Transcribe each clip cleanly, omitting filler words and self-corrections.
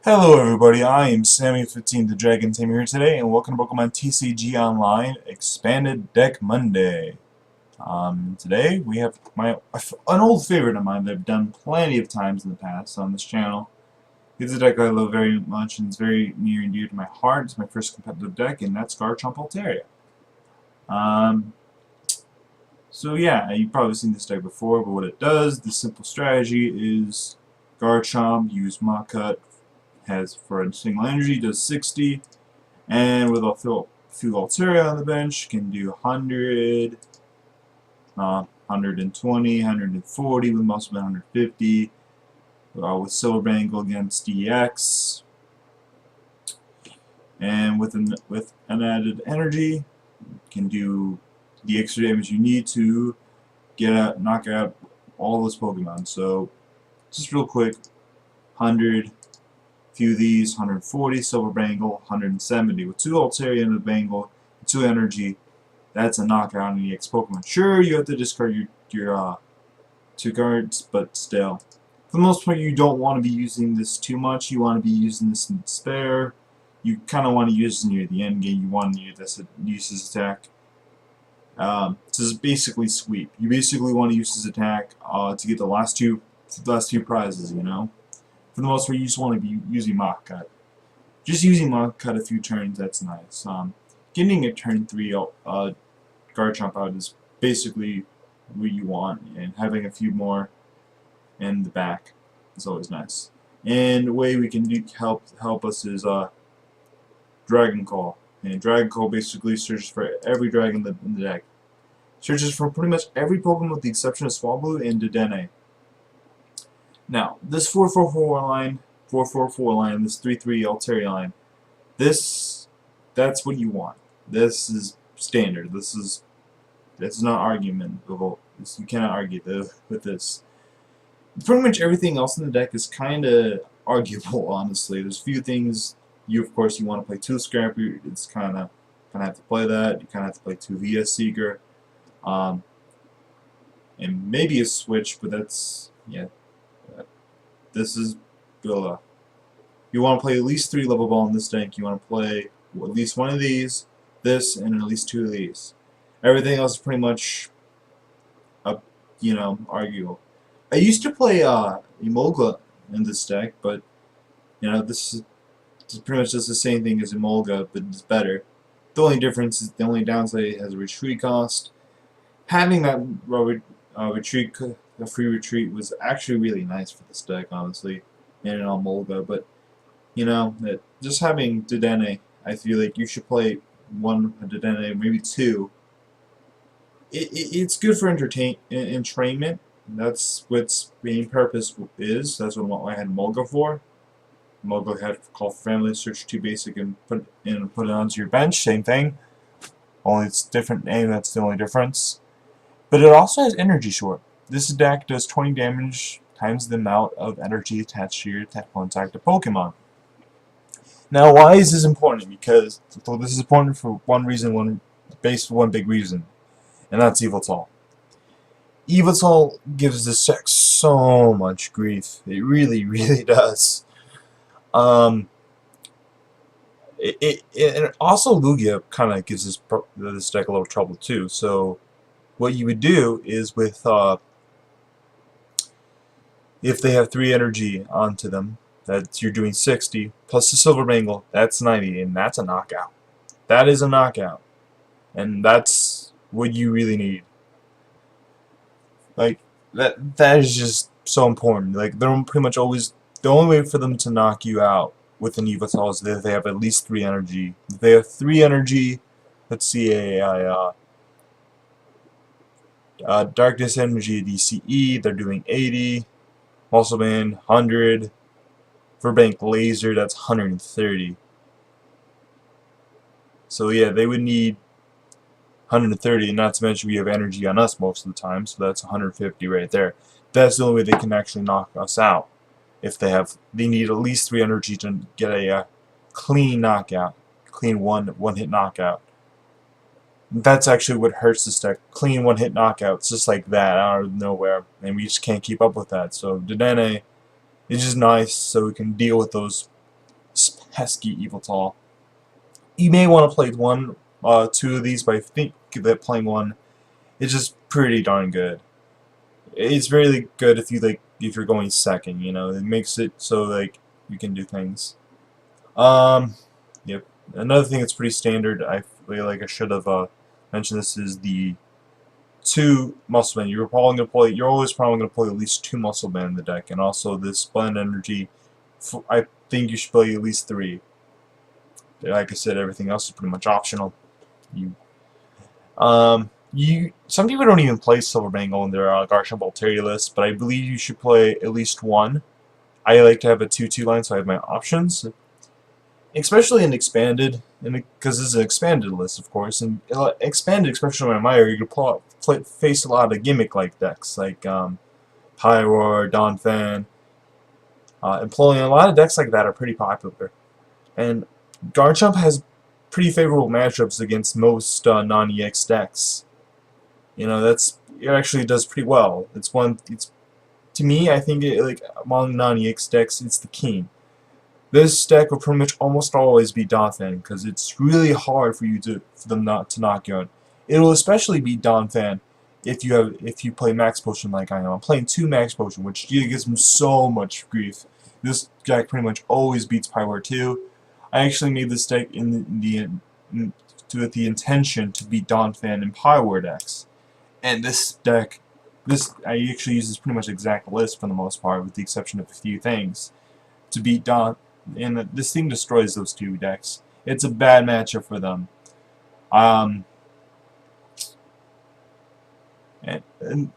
Hello everybody, I am Sammy15 the Dragon Tamer here today, and welcome to Pokemon TCG Online Expanded Deck Monday. Today we have an old favorite of mine that I've done plenty of times in the past on this channel. It's a deck I love very much and it's very near and dear to my heart. It's my first competitive deck, and that's Chomp Altaria. So yeah, you've probably seen this deck before, but what it does, the simple strategy is Garchomp, use Mach Cut, has for a single energy, does 60, and with a few Altaria on the bench, can do 100, 120, 140, with most of it 150, with Silver Bangle against EX, and with an added energy, can do the extra damage you need to knock out all those Pokemon. So, just real quick, 100, few of these, 140, Silver Bangle, 170. With 2 Altaria in the Bangle, 2 energy, that's a knockout on an EX Pokemon. Sure, you have to discard your 2 cards, but still. For the most part, you don't want to be using this too much. You want to be using this in spare. You kind of want to use this near the end game. You want to use this attack. This is basically sweep. You basically want to use this attack to get the last two prizes, you know? For the most part, you just want to be using Mach Cut. Just using Mach Cut a few turns, that's nice. Getting a turn 3 Garchomp out is basically what you want, and having a few more in the back is always nice. And the way we can help us is Dragon Call. And Dragon Call basically searches for every dragon in the deck. Searches for pretty much every Pokemon with the exception of Swablu and Dedenne. Now, this 4-4-4 line, this 3-3 Altaria line, that's what you want. This is standard. This is not argumentable. You cannot argue with this. Pretty much everything else in the deck is kind of arguable, honestly. There's a few things of course you want to play 2 Scrapper. It's kind of have to play that. You kind of have to play 2 VS Seeker, and maybe a switch, but that's This is Billa. You want to play at least 3 level ball in this deck. You want to play at least 1 of these, this, and at least 2 of these. Everything else is pretty much, arguable. I used to play Emolga in this deck, but this is pretty much just the same thing as Emolga, but it's better. The only difference is the only downside, it has a retreat cost. Having that a free retreat was actually really nice for this deck, honestly, and an Emolga. But just having Dedenne, I feel like you should play 1 Dedenne, maybe 2. It's good for entrainment. That's what its main purpose is. That's what I had Emolga for. Emolga had Call for Family, search 2 basic, and put it onto your bench. Same thing. Only it's different name. That's the only difference. But it also has Energy Short. This deck does 20 damage times the amount of energy attached to your contact Pokemon. Now, why is this important? Because this is important for one big reason, and that's Yveltal. Yveltal gives this deck so much grief. It really, really does. And also Lugia kind of gives this deck a little trouble too. So what you would do is with if they have 3 energy onto them, that you're doing 60 plus the Silver Bangle, that's 90, and that's a knockout. That is a knockout, and that's what you really need. Like that is just so important. Like they're pretty much always the only way for them to knock you out with an Yveltal is if they have at least 3 energy. If they have 3 energy, let's see Darkness Energy DCE, they're doing 80. Also been 100. For Bank Laser, that's 130. So yeah, they would need 130, and not to mention we have energy on us most of the time, so that's 150 right there. That's the only way they can actually knock us out. If they need at least 3 energy to get a clean knockout, clean one-hit knockout. That's actually what hurts this deck. Clean one-hit knockouts, just like that, out of nowhere, and we just can't keep up with that. So Dedenne is just nice, so we can deal with those pesky Eviltal. You may want to play one, two of these, but I think that playing one is just pretty darn good. It's really good if you're going second, you know. It makes it so like you can do things. Yep. Another thing that's pretty standard, I feel like I should have mentioned this, is the 2 muscle band. You're always probably gonna play at least 2 muscle band in the deck, and also this blend energy. I think you should play at least 3. Like I said, everything else is pretty much optional. Some people don't even play Silver Bangle in their Garchomp Altaria list, but I believe you should play at least 1. I like to have a 2-2 line, so I have my options. Especially in expanded, because this is an expanded list, of course. And expanded, especially in my area, you can face a lot of gimmick-like decks, like Pyroar, Donphan, Empoleon. A lot of decks like that are pretty popular. And Garchomp has pretty favorable matchups against most non-EX decks. You know, it actually does pretty well. To me, I think among non-EX decks, it's the king. This deck will pretty much almost always be Donphan, because it's really hard for them not to knock you out. It'll especially be Donphan if you play Max Potion like I am. I'm playing 2 Max Potion, which gives him so much grief. This deck pretty much always beats Pyroar 2. I actually made this deck with the intention to beat Donphan in Pyroar decks. And this deck, I actually use this pretty much exact list for the most part, with the exception of a few things, to beat Don. And this thing destroys those 2 decks. It's a bad matchup for them. And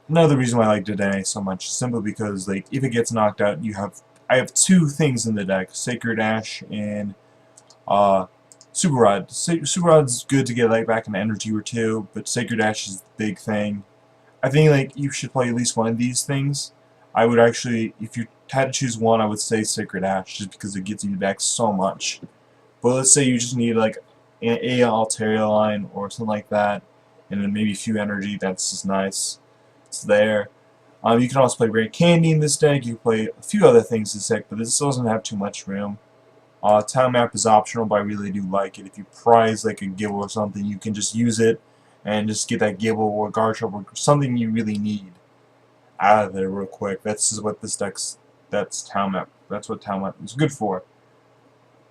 another reason why I like Dedenne so much is simply because, like, if it gets knocked out, I have 2 things in the deck: Sacred Ash and Super Rod. Super Rod's good to get back an energy or 2, but Sacred Ash is the big thing. I think you should play at least one of these things. I would actually, if you had to choose one, I would say Sacred Ash, just because it gets you back so much. But let's say you just need an Altaria line or something like that, and then maybe a few energy. That's just nice. It's there. You can also play Rare Candy in this deck. You can play a few other things in this deck, but this doesn't have too much room. Town Map is optional, but I really do like it. If you prize a Gibble or something, you can just use it and just get that Gibble or Garchomp or something you really need out of there real quick. That's what that's Town Map. That's what Town Map is good for.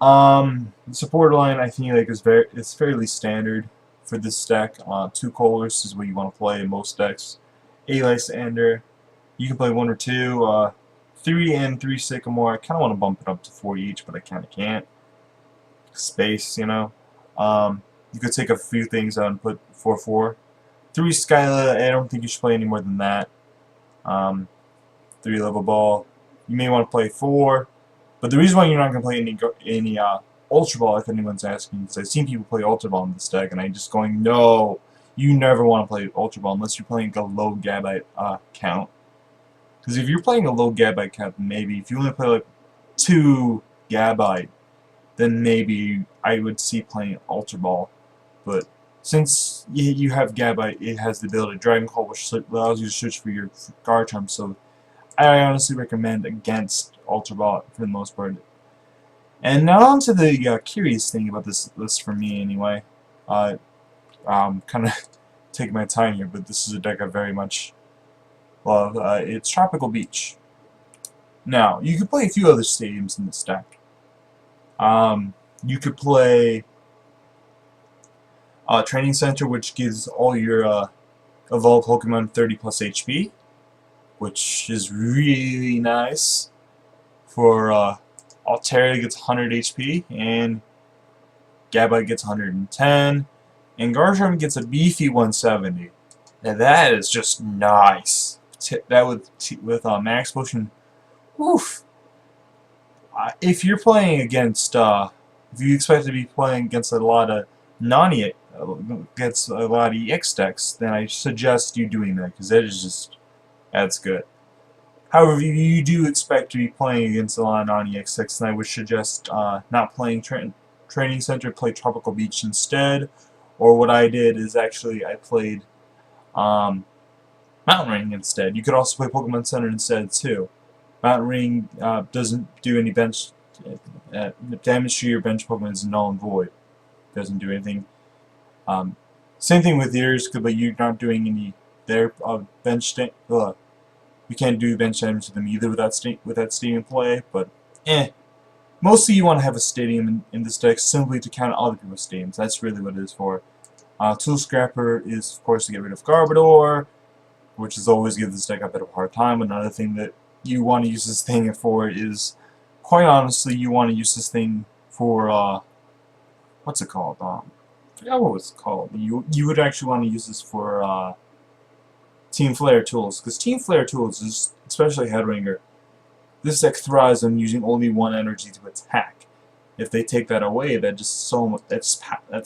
The support line, I think is fairly standard for this deck. 2 Colors is what you want to play in most decks. A Lysander. You can play 1 or 2. 3 and 3 Sycamore. I kind of want to bump it up to 4 each, but I kind of can't. Space, you know. You could take a few things out and put 4/4. 3 Skyla. I don't think you should play any more than that. 3 Level Ball. You may want to play 4, but the reason why you're not going to play any Ultra Ball, if anyone's asking, because I've seen people play Ultra Ball in this deck, and I'm just going, no, you never want to play Ultra Ball unless you're playing a low Gabite count. Because if you're playing a low Gabite count, maybe if you only play 2 Gabite, then maybe I would see playing Ultra Ball. But since you have Gabite, it has the ability to Dragon Call, which allows you to search for your Garchomp, so I honestly recommend against Ultra Ball for the most part. And now on to the curious thing about this list for me, anyway. Kind of taking my time here, but this is a deck I very much love. It's Tropical Beach. Now, you could play a few other stadiums in this deck. You could play Training Center, which gives all your evolved Pokemon 30+ HP, which is really nice. For Altaria gets 100 HP, and Gabite gets 110, and Garchomp gets a beefy 170. Now that is just nice. That with Max Potion, woof. If you're playing against, if you expect to be playing against a lot of against a lot of EX decks, then I suggest you doing that, because that's good. However, if you do expect to be playing against a lot of non-EX decks, then I would suggest not playing Training Center, play Tropical Beach instead. Or what I did is actually I played Mountain Ring instead. You could also play Pokemon Center instead too. Mountain Ring doesn't do any bench Damage to your bench Pokemon is null and void. Doesn't do anything. Same thing with yours, but you're not doing any their bench state. You can't do bench damage to them either with that stadium play. But mostly you want to have a stadium in this deck simply to counter other people's stadiums. That's really what it is for. Tool Scrapper is of course to get rid of Garbodor, which is always give this deck a bit of a hard time. Another thing that you want to use this thing for is, quite honestly, you want to use this thing for what's it called? I forgot what it's called. You would actually want to use this for Team Flare tools, because Team Flare tools is especially Headringer. This deck thrives on using only one energy to attack. If they take that away, that's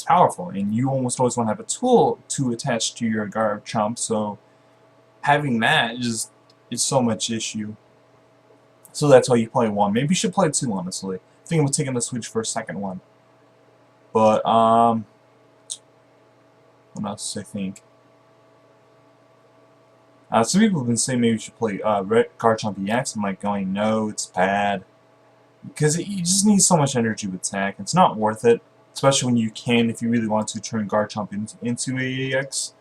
powerful, and you almost always want to have a tool to attach to your Chomp. So having that is so much issue. So that's why you play one. Maybe you should play two, honestly. I think I'm taking the switch for a second one. But what else I think? Some people have been saying maybe you should play Garchomp EX. I'm like going, no, it's bad. Because you just need so much energy with attack. It's not worth it. Especially when you can, if you really want to, turn Garchomp into AEX.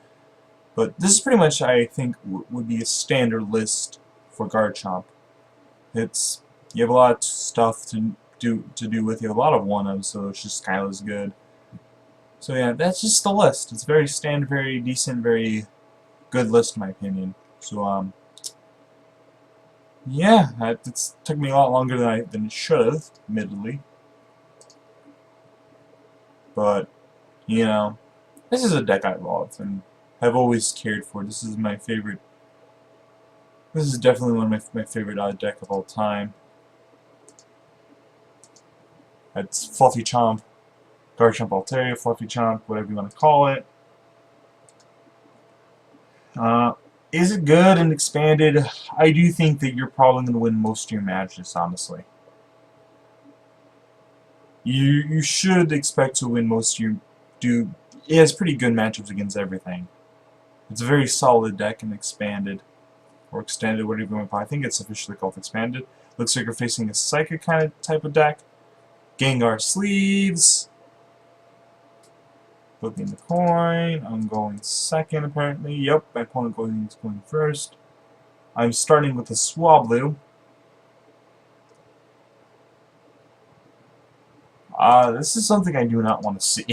But this is pretty much, I think, would be a standard list for Garchomp. You have a lot of stuff to do with. You have a lot of one-ups, so it's just kind of good. So yeah, that's just the list. It's very standard, very decent, very good list in my opinion. So yeah, it took me a lot longer than it should have, admittedly. But you know, this is a deck I love and have always cared for. This is my favorite. This is definitely one of my favorite deck of all time. It's Fluffy Chomp, Garchomp Altaria, Fluffy Chomp, whatever you want to call it. Is it good and expanded? I do think that you're probably going to win most of your matches, honestly. You should expect to win most of your... It has pretty good matchups against everything. It's a very solid deck and expanded. Or extended, whatever you want to call it. I think it's officially called expanded. Looks like you're facing a Psychic kind of type of deck. Gengar Sleeves. Flipping the coin. I'm going second, apparently. Yep, my opponent is going first. I'm starting with a Swablu. This is something I do not want to see.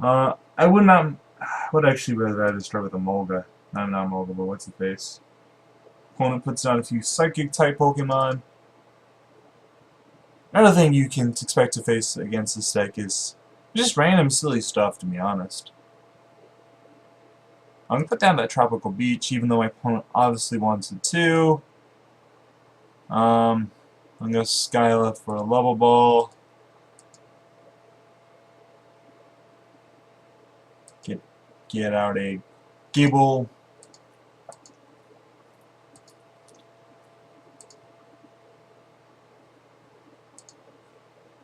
I would actually rather start with a Molga. Not Molga, but what's the face? Opponent puts down a few Psychic-type Pokemon. Another thing you can expect to face against this deck is just random silly stuff, to be honest. I'm going to put down that Tropical Beach, even though my opponent obviously wants it too. I'm going to Skyla for a Level Ball. Get out a Gibble.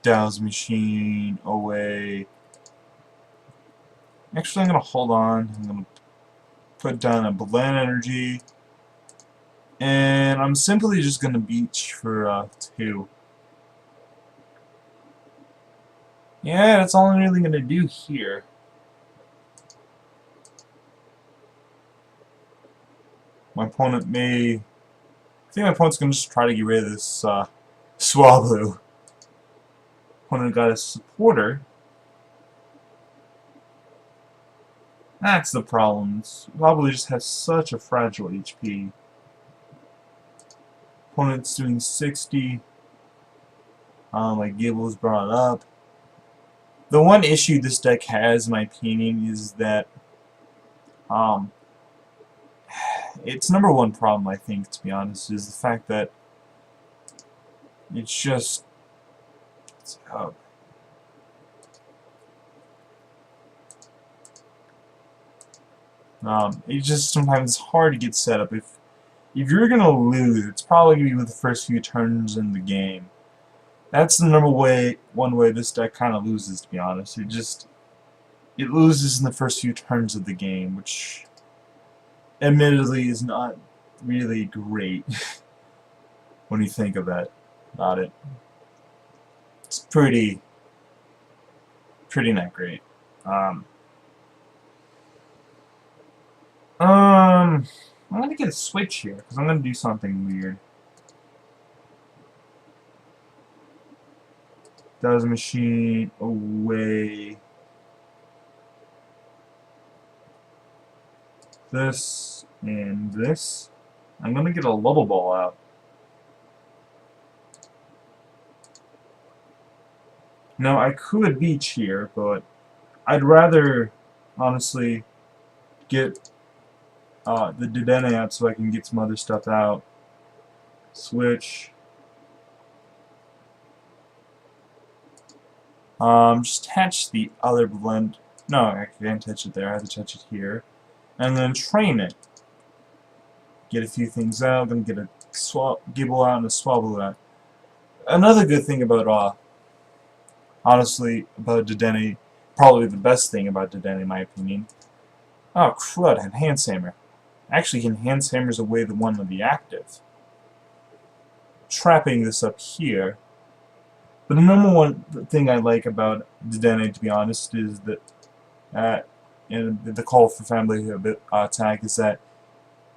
Dow's Machine away. Actually, I'm going to hold on. I'm going to put down a Blend Energy. And I'm simply just going to Beach for 2. Yeah, that's all I'm really going to do here. My opponent may... I think my opponent's going to just try to get rid of this Swablu. Opponent got a Supporter. That's the problem. Swablu just has such a fragile HP. Opponent's doing 60. My Gibble's brought up. The one issue this deck has, in my opinion, is that its number one problem, I think, to be honest, is the fact that it's just it just sometimes it's hard to get set up. If you're gonna lose, it's probably gonna be with the first few turns in the game. That's the one way this deck kind of loses, to be honest. It loses in the first few turns of the game, which admittedly is not really great when you think of that. about it. It's pretty not great. I'm gonna get a switch here because I'm gonna do something weird. Does machine away this and this? I'm gonna get a Lubble Ball out. Now I could beach here, but I'd rather honestly get the Dedenne out so I can get some other stuff out. Switch. Just attach the other blend. No, I can't touch it there. I have to touch it here. And then train it. Get a few things out. Then get a Gibble out and a Swablu out. Another good thing about, honestly, about Dedenne, probably the best thing about Dedenne in my opinion. Oh crud! I have Hand Hammer. Actually, can Hand Hammer's away the one with the active. Trapping this up here. But the number one thing I like about Dedenne, to be honest, is that and the call for family attack is that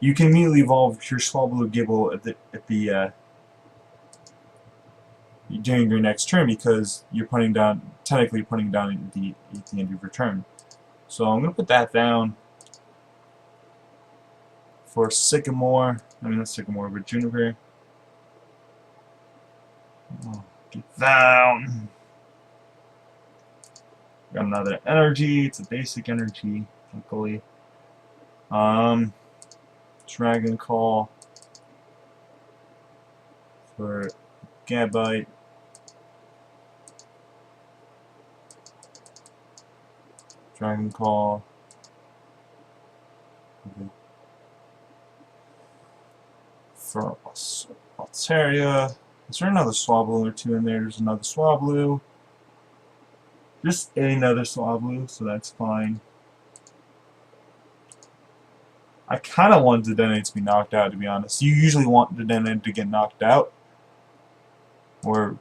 you can immediately evolve your Swablu Gibble during your next turn because you're technically putting down at the end of your turn. So I'm gonna put that down for Sycamore. I mean not Sycamore, but Juniper. Oh, get down. Got another energy. It's a basic energy, luckily. Dragon Call for Gabite. Dragon Call. Okay. For Altaria. Is there another Swablu or two in there? There's another Swablu. Just another Swablu, so that's fine. I kind of want Dedenne to be knocked out, to be honest. You usually want Dedenne to get knocked out. Or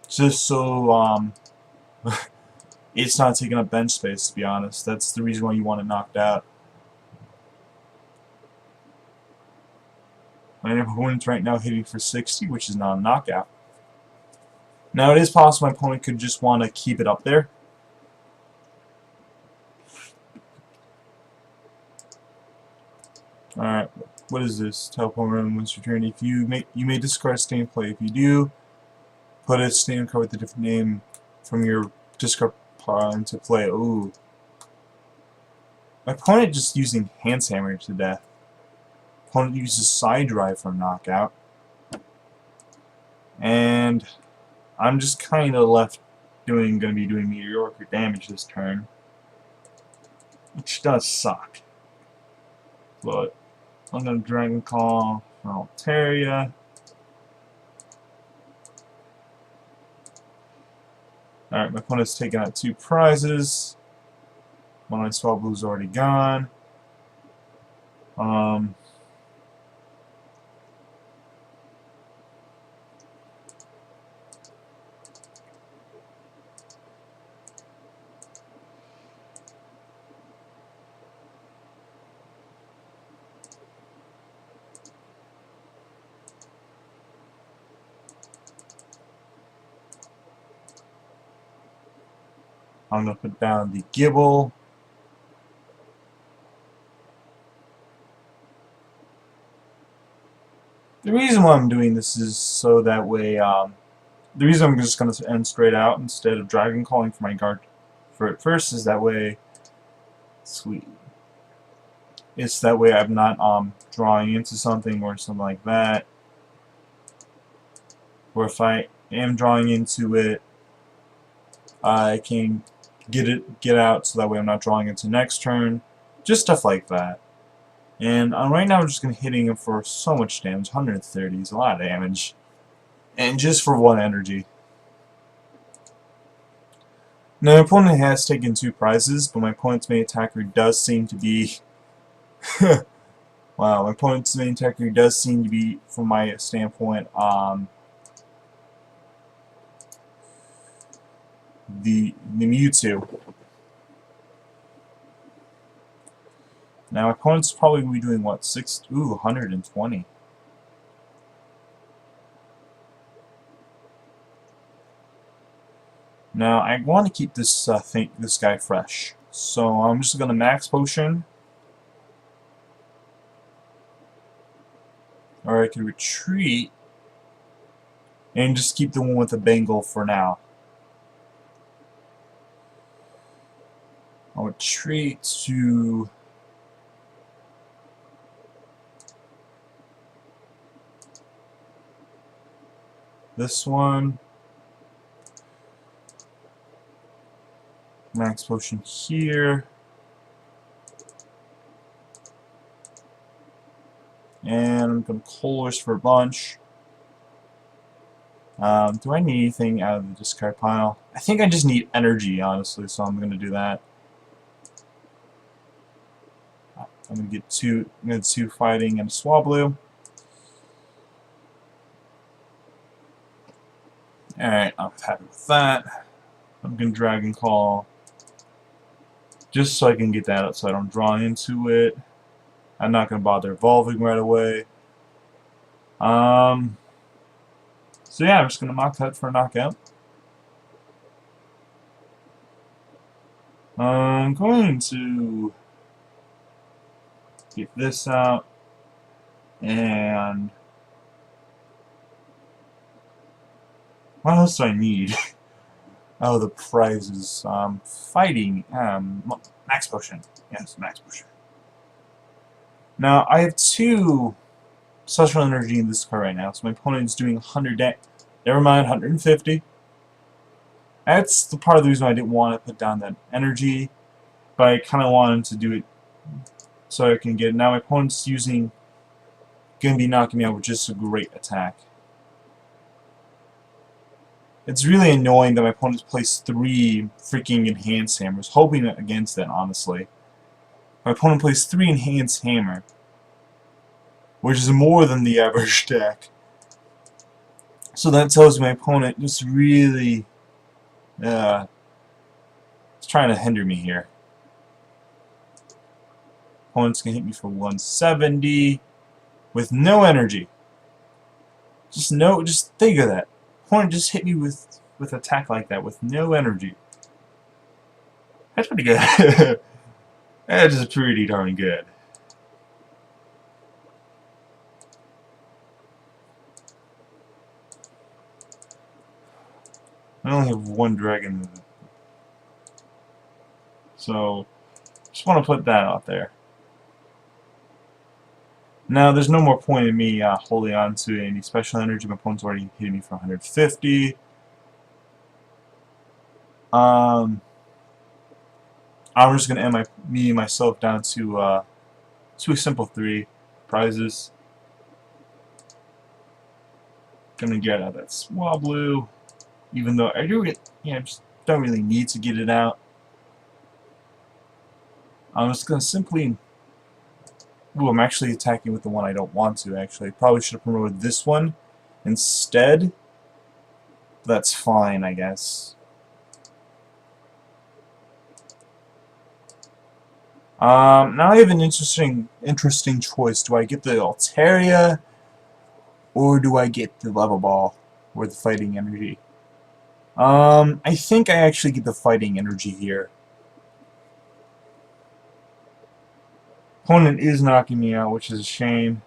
just so it's not taking up bench space, to be honest. That's the reason why you want it knocked out. My opponent's right now hitting for 60, which is not a knockout. Now it is possible my opponent could just want to keep it up there. Alright, what is this? Teleport run once your turn. If you may discard stand play. If you do, put a stand card with a different name from your discard pile into play. Ooh. My opponent just using Hand Hammer to death. Opponent uses Side Drive for a knockout. And I'm just kind of left gonna be doing meteoric damage this turn, which does suck. But I'm gonna Dragon Call for Altaria. Alright, my opponent's taking out 2 prizes. One of my Swablu's already gone. I'm going to put down the Gibble. The reason why I'm doing this is so that way, the reason I'm just going to end straight out instead of Dragon Calling for my guard for it first is that way, sweet. It's that way I'm not drawing into something or something like that. Or if I am drawing into it, I can get out so that way I'm not drawing into next turn. Just stuff like that. And right now I'm just going to hitting him for so much damage. 130 is a lot of damage. And just for 1 energy. Now my opponent has taken 2 prizes, but my opponent's main attacker does seem to be wow, my opponent's main attacker does seem to be, from my standpoint, the Mewtwo. Now, my opponent's probably going to be doing what? 120. Now, I want to keep this this guy fresh, so I'm just going to max potion, or I can retreat and just keep the one with the bangle for now. I'll retreat to this one. Max potion here. And I'm going to colors for a bunch. Do I need anything out of the discard pile? I think I just need energy, honestly, so I'm going to do that. I'm going to get two fighting and a Swablu. Alright, I'm happy with that. I'm going to Dragon Call just so I can get that out so I don't draw into it. I'm not going to bother evolving right away. So yeah, I'm just going to Mach Cut for a knockout. I'm going to get this out, and what else do I need? Oh, the prizes. Fighting. Max potion. Yes, max potion. Now, I have 2 social energy in this card right now, so my opponent's doing 100 damage. Never mind, 150. That's the part of the reason why I didn't want to put down that energy, but I kind of wanted to do it so I can get it. Now my opponent's going to be knocking me out with just a great attack. It's really annoying that my opponent's placed 3 freaking enhanced hammers, hoping against that, honestly. My opponent plays 3 enhanced hammer, which is more than the average deck. So that tells me my opponent just really is trying to hinder me here. Opponent's gonna hit me for 170 with no energy. Just think of that. Opponent just hit me with attack like that with no energy. That's pretty good. That is pretty darn good. I only have 1 dragon, so just want to put that out there. Now, there's no more point in me holding on to any special energy. My opponent's already hitting me for 150. I'm just gonna end myself down to a simple 3 prizes. Gonna get out that Swablu, even though I just don't really need to get it out. I'm just gonna simply. Ooh, I'm actually attacking with the one I don't want to. Actually, probably should have promoted this one instead. That's fine, I guess. Now I have an interesting choice. Do I get the Altaria, or do I get the Level Ball, or the Fighting Energy? I think I actually get the Fighting Energy here. Opponent is knocking me out, which is a shame.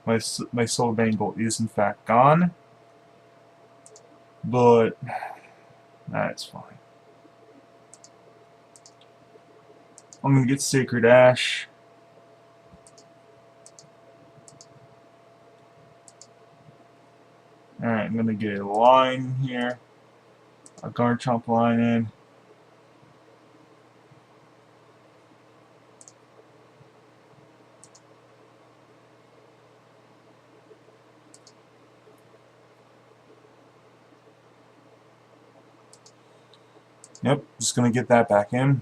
My Soul Bangle is in fact gone, but that's fine. I'm gonna get Sacred Ash. Alright, I'm gonna get a line here. A Chomp line in. Yep, just gonna get that back in.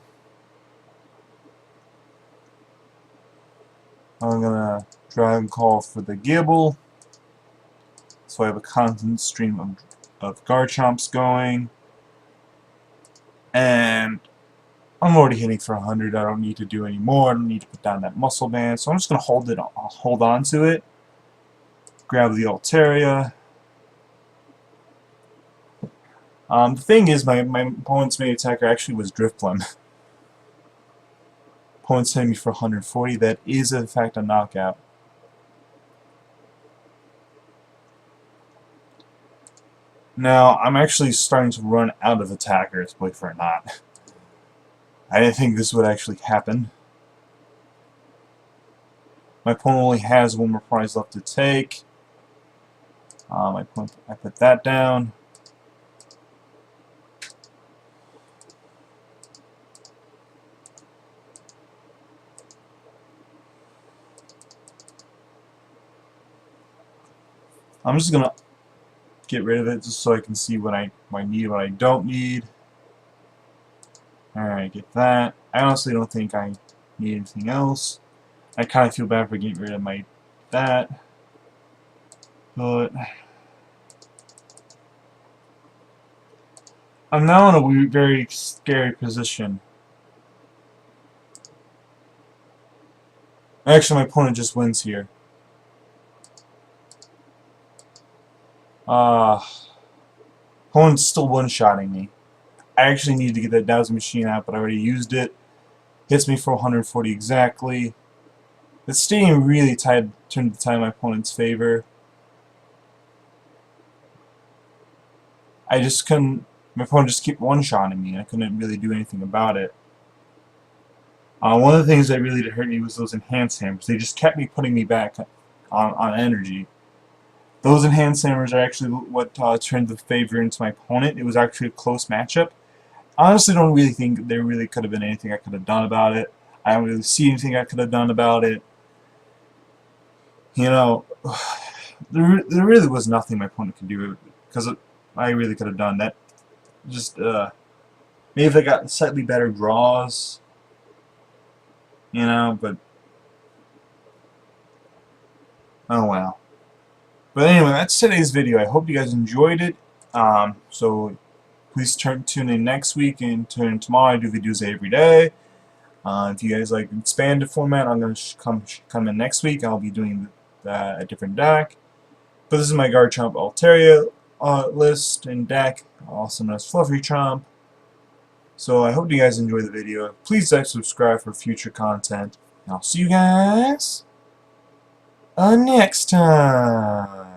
I'm gonna Dragon Call for the Gibble, so I have a constant stream of Garchomps going. And I'm already hitting for 100. I don't need to do any more. I don't need to put down that muscle band. So I'm just going to hold on to it. Grab the Altaria. The thing is, my opponent's main attacker actually was Drifblim. Opponent's hitting me for 140. That is, in fact, a knockout. Now, I'm actually starting to run out of attackers, believe it or not. I didn't think this would actually happen. My opponent only has one more prize left to take. I put that down. I'm just gonna get rid of it just so I can see what I need, what I don't need. Alright, get that. I honestly don't think I need anything else. I kind of feel bad for getting rid of that. But I'm now in a very scary position. Actually, my opponent just wins here. Opponent's still one-shotting me. I actually need to get that dowsing machine out, but I already used it. Hits me for 140 exactly. The stadium really turned the tide in my opponent's favor. I just couldn't. My opponent just kept one-shotting me, and I couldn't really do anything about it. One of the things that really did hurt me was those enhanced hammers. They just kept me putting me back on energy. Those enhanced hammers are actually what turned the favor into my opponent. It was actually a close matchup. I honestly don't really think there really could have been anything I could have done about it. I don't really see anything I could have done about it. You know, there really was nothing my opponent could do because I really could have done that. Just maybe if I got slightly better draws, you know, but oh well. But anyway, that's today's video. I hope you guys enjoyed it. So please tune in next week and tune in tomorrow. I do videos every day. If you guys like expanded format, I'm going to come in next week. I'll be doing a different deck. But this is my Chomp Altaria list and deck, also known as Fluffy Chomp. So I hope you guys enjoy the video. Please like, subscribe for future content. And I'll see you guys next time.